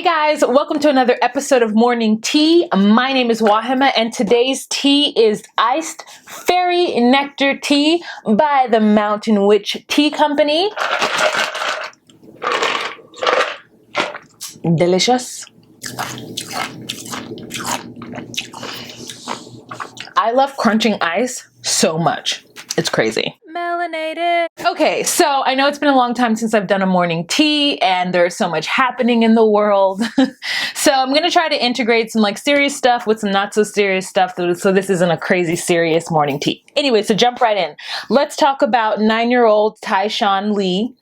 Guys, welcome to another episode of Morning Tea. My name is Wahima and today's tea is iced fairy nectar tea by the Mountain Witch Tea Company. Delicious. I love crunching ice so much. It's crazy. Melanated. Okay, so I know it's been a long time since I've done a morning tea and there's so much happening in the world. So I'm going to try to integrate some serious stuff with some not so serious stuff so this isn't a crazy serious morning tea. Anyway, so jump right in. Let's talk about 9-year-old Tyshawn Lee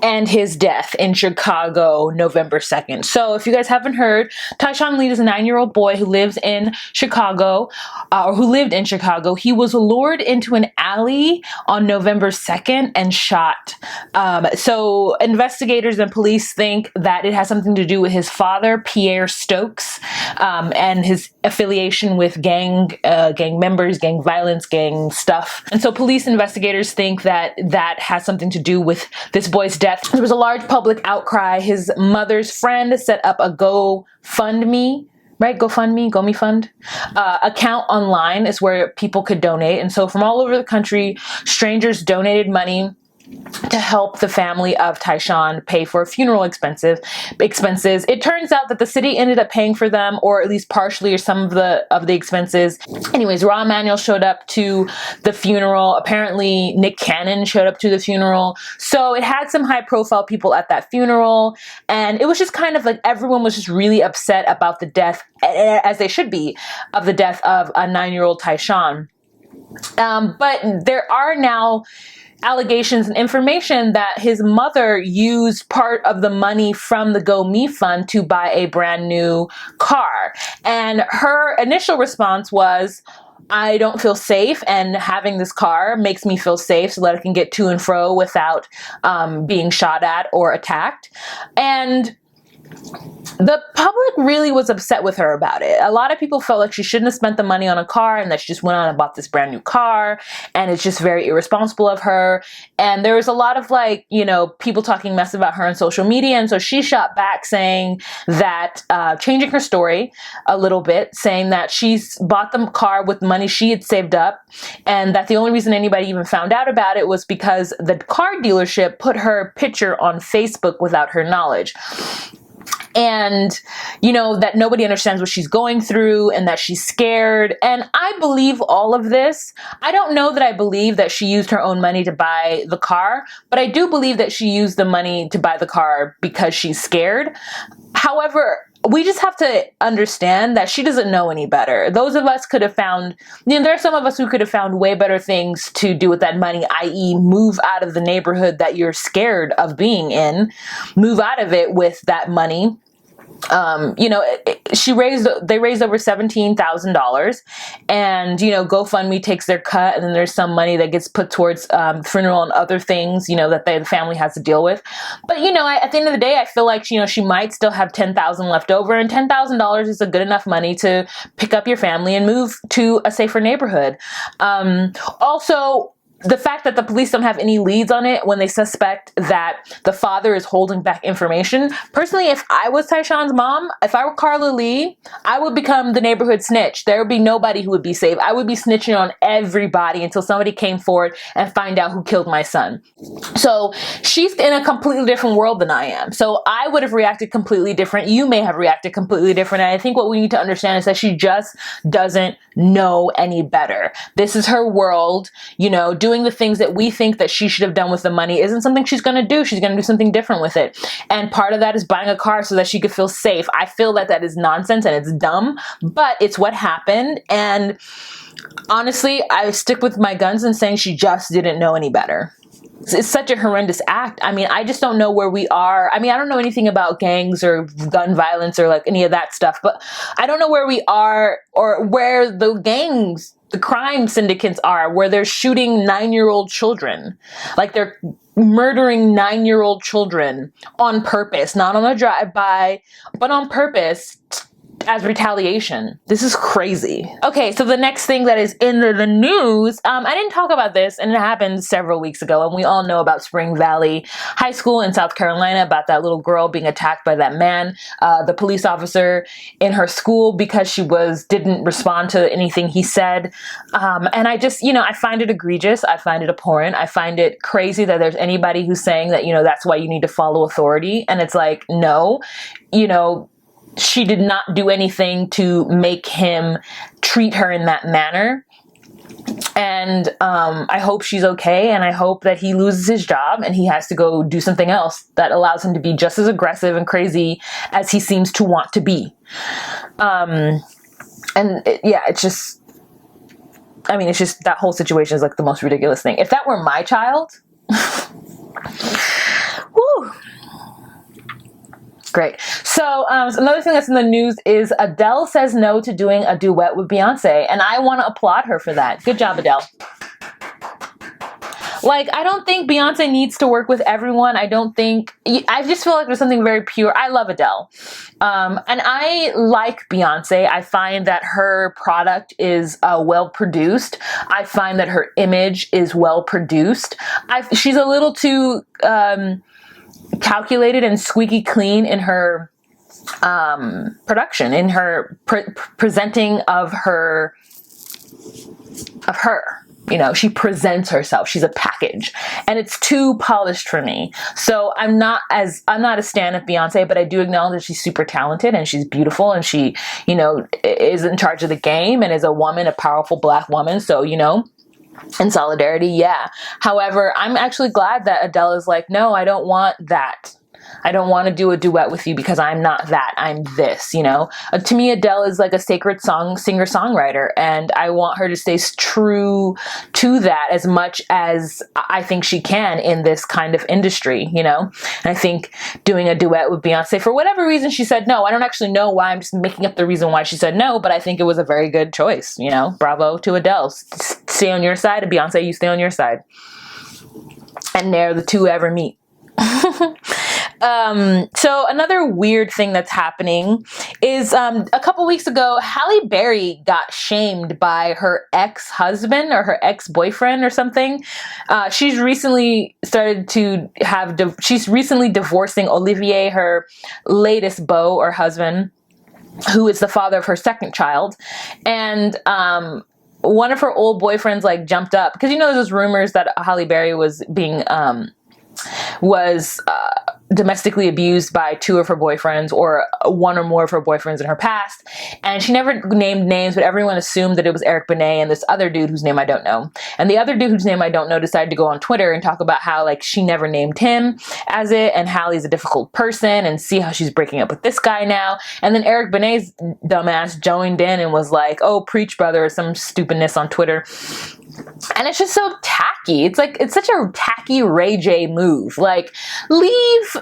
and his death in Chicago, November 2nd. So if you guys haven't heard, Tyshawn Lee is a 9-year-old boy who lives in Chicago, or who lived in Chicago. He was lured into an alley on November 2nd and shot. So investigators and police think that it has something to do with his father, Pierre Stokes, and his affiliation with gang members, gang violence, gang stuff. And so police investigators think that that has something to do with this boy's death. There was a large public outcry. His mother's friend set up a GoFundMe, right? GoMe Fund account online is where people could donate. And so from all over the country, strangers donated money to help the family of Tyshawn pay for funeral expenses. It turns out that the city ended up paying for them, or at least partially, or some of the expenses. Anyways, Raw Emanuel showed up to the funeral. Apparently, Nick Cannon showed up to the funeral. So it had some high-profile people at that funeral, and it was just kind of like everyone was just really upset about the death, as they should be, of the death of a 9-year-old Tyshawn. But there are now allegations and information that his mother used part of the money from the GoMe Fund to buy a brand new car. And her initial response was, I don't feel safe, and having this car makes me feel safe so that I can get to and fro without being shot at or attacked. And the public really was upset with her about it. A lot of people felt like she shouldn't have spent the money on a car and that she just went on and bought this brand new car, and it's just very irresponsible of her. And there was a lot of people talking mess about her on social media, and so she shot back saying that, changing her story a little bit, saying that she's bought the car with money she had saved up, and that the only reason anybody even found out about it was because the car dealership put her picture on Facebook without her knowledge. And, that nobody understands what she's going through and that she's scared. And I believe all of this. I don't know that I believe that she used her own money to buy the car, but I do believe that she used the money to buy the car because she's scared. However, we just have to understand that she doesn't know any better. Those of us could have found, there are some of us who could have found way better things to do with that money, i.e. move out of the neighborhood that you're scared of being in, move out of it with that money. They raised over $17,000, and, GoFundMe takes their cut, and then there's some money that gets put towards, funeral and other things, that the family has to deal with. But, at the end of the day, I feel like, she might still have $10,000 left over, and $10,000 is a good enough money to pick up your family and move to a safer neighborhood. Also, the fact that the police don't have any leads on it when they suspect that the father is holding back information. Personally, if I was Tyshawn's mom, if I were Carla Lee, I would become the neighborhood snitch. There would be nobody who would be safe. I would be snitching on everybody until somebody came forward and find out who killed my son. So she's in a completely different world than I am. So I would have reacted completely different. You may have reacted completely different. And I think what we need to understand is that she just doesn't know any better. This is her world, doing the things that we think that she should have done with the money isn't something she's going to do. She's going to do something different with it. And part of that is buying a car so that she could feel safe. I feel that that is nonsense and it's dumb, but it's what happened. And honestly, I stick with my guns in saying she just didn't know any better. It's such a horrendous act. I just don't know where we are. I don't know anything about gangs or gun violence or any of that stuff, but I don't know where we are or where the gangs, the crime syndicates are, where they're shooting 9-year-old children. They're murdering 9-year-old children on purpose, not on a drive-by, but on purpose, as retaliation. This is crazy. Okay, so the next thing that is in the news, I didn't talk about this, and it happened several weeks ago, and we all know about Spring Valley High School in South Carolina, about that little girl being attacked by that man, the police officer in her school, because she didn't respond to anything he said. And I just, I find it egregious. I find it abhorrent. I find it crazy that there's anybody who's saying that, that's why you need to follow authority. And it's like, no, she did not do anything to make him treat her in that manner. And I hope she's okay, and I hope that he loses his job and he has to go do something else that allows him to be just as aggressive and crazy as he seems to want to be. It's just, that whole situation is like the most ridiculous thing. If that were my child, woo. Great. So another thing that's in the news is Adele says no to doing a duet with Beyonce, and I want to applaud her for that. Good job, Adele. Like, I don't think Beyonce needs to work with everyone. I just feel like there's something very pure. I love Adele. And I like Beyonce. I find that her product is well produced. I find that her image is well produced. She's a little too calculated and squeaky clean in her production, in her presenting of her. She presents herself. She's a package, and it's too polished for me. So I'm not a stan of Beyonce, but I do acknowledge that she's super talented and she's beautiful, and she, is in charge of the game and is a woman, a powerful Black woman. So, in solidarity, yeah. However, I'm actually glad that Adele is like, no, I don't want that. I don't want to do a duet with you because I'm not that. I'm this, To me, Adele is like a sacred singer-songwriter, and I want her to stay true to that as much as I think she can in this kind of industry, And I think doing a duet with Beyonce, for whatever reason she said no. I don't actually know why. I'm just making up the reason why she said no, but I think it was a very good choice, Bravo to Adele. Stay on your side, and Beyonce, you stay on your side. And ne'er the two ever meet. So another weird thing that's happening is, a couple weeks ago, Halle Berry got shamed by her ex-husband or her ex-boyfriend or something. She's recently divorcing Olivier, her latest beau or husband, who is the father of her second child. And, one of her old boyfriends jumped up because, there's those rumors that Halle Berry was being, domestically abused by two of her boyfriends or one or more of her boyfriends in her past. And she never named names, but everyone assumed that it was Eric Benet and this other dude whose name I don't know. And the other dude whose name I don't know decided to go on Twitter and talk about how she never named him as it, and Halle's a difficult person, and see how she's breaking up with this guy now. And then Eric Benet's dumbass joined in and was like, oh, preach brother, or some stupidness on Twitter. And it's just so tacky. It's such a tacky Ray J move. Leave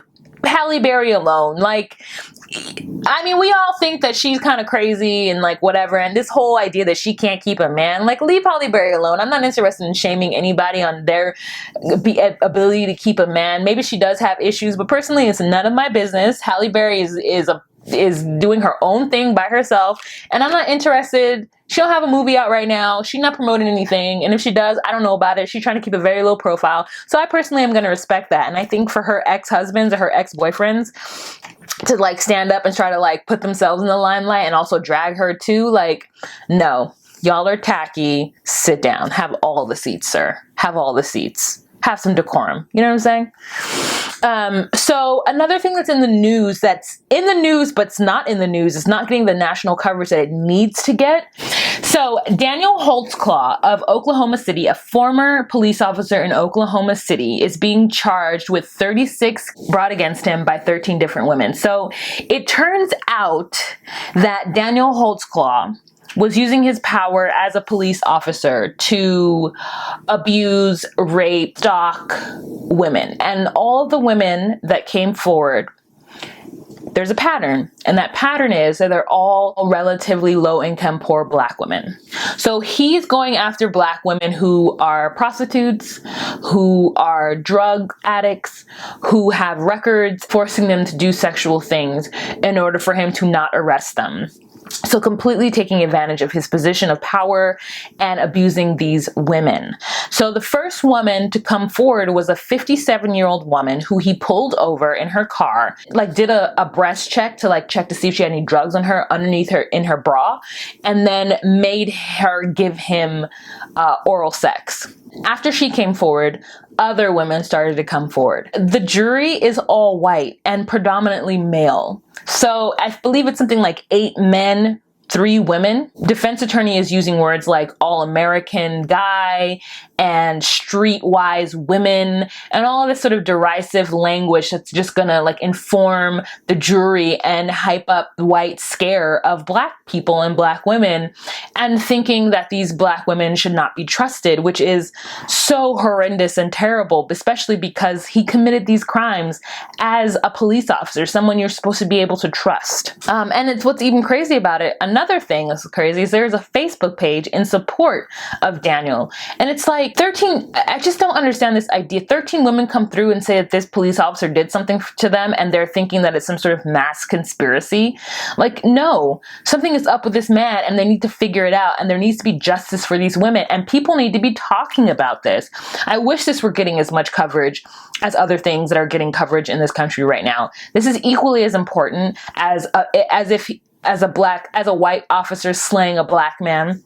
Halle Berry alone. We all think that she's kind of crazy and whatever. And this whole idea that she can't keep a man, leave Halle Berry alone. I'm not interested in shaming anybody on their ability to keep a man. Maybe she does have issues, but personally, it's none of my business. Halle Berry is doing her own thing by herself, and I'm not interested. She don't have a movie out right now. She's not promoting anything, and if she does, I don't know about it. She's trying to keep a very low profile, so I personally am going to respect that. And I think for her ex-husbands or her ex-boyfriends to stand up and try to put themselves in the limelight and also drag her too, no, y'all are tacky. Sit down. Have all the seats, sir. Have all the seats. Have some decorum. You know what I'm saying? So another thing that's in the news but it's not in the news, it's not getting the national coverage that it needs to get. So Daniel Holtzclaw of Oklahoma City, a former police officer in Oklahoma City, is being charged with 36 brought against him by 13 different women. So it turns out that Daniel Holtzclaw was using his power as a police officer to abuse, rape, stalk women. And all the women that came forward, there's a pattern. And that pattern is that they're all relatively low-income, poor Black women. So he's going after Black women who are prostitutes, who are drug addicts, who have records forcing them to do sexual things in order for him to not arrest them. So completely taking advantage of his position of power and abusing these women. So the first woman to come forward was a 57-year-old woman who he pulled over in her car, like did a breast check to like check to see if she had any drugs on her underneath her in her bra, and then made her give him oral sex. After she came forward, other women started to come forward. The jury is all white and predominantly male. So I believe it's something like 8 men, 3 women. Defense attorney is using words like all-American guy and streetwise women and all of this sort of derisive language that's just gonna like inform the jury and hype up the white scare of black people and black women, and thinking that these black women should not be trusted, which is so horrendous and terrible, especially because he committed these crimes as a police officer, someone you're supposed to be able to trust. And it's what's even crazy about it. Another thing that's crazy is there's a Facebook page in support of Daniel. And it's like 13, I just don't understand this idea. 13 women come through and say that this police officer did something to them, and they're thinking that it's some sort of mass conspiracy. Like, no, something is up with this man and they need to figure it out, and there needs to be justice for these women, and people need to be talking about this. I wish this were getting as much coverage as other things that are getting coverage in this country right now. This is equally as important as a white officer slaying a black man.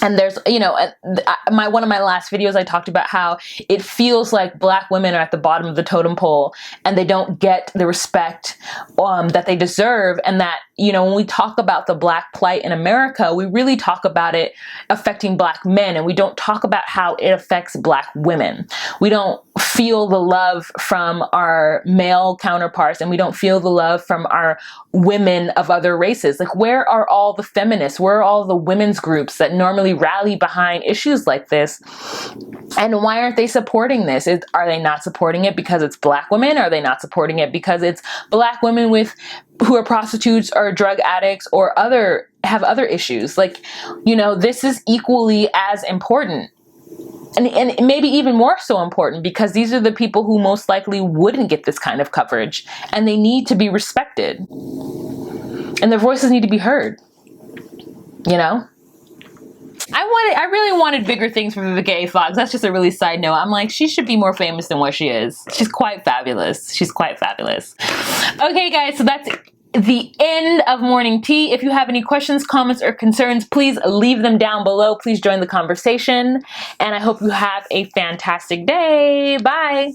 And there's, one of my last videos, I talked about how it feels like black women are at the bottom of the totem pole and they don't get the respect that they deserve. And that, when we talk about the black plight in America, we really talk about it affecting black men, and we don't talk about how it affects black women. We don't feel the love from our male counterparts, and we don't feel the love from our women of other races. Like, where are all the feminists? Where are all the women's groups that normally rally behind issues like this? And why aren't they supporting this? Are they not supporting it because it's black women? Are they not supporting it because it's black women who are prostitutes or drug addicts or have other issues? Like, this is equally as important. And maybe even more so important, because these are the people who most likely wouldn't get this kind of coverage, and they need to be respected, and their voices need to be heard. I really wanted bigger things from the gay Fox. That's just a really side note. I'm like, she should be more famous than what she is. She's quite fabulous. Okay, guys, so that's the end of morning tea. If you have any questions, comments, or concerns, please leave them down below. Please join the conversation, and I hope you have a fantastic day. Bye.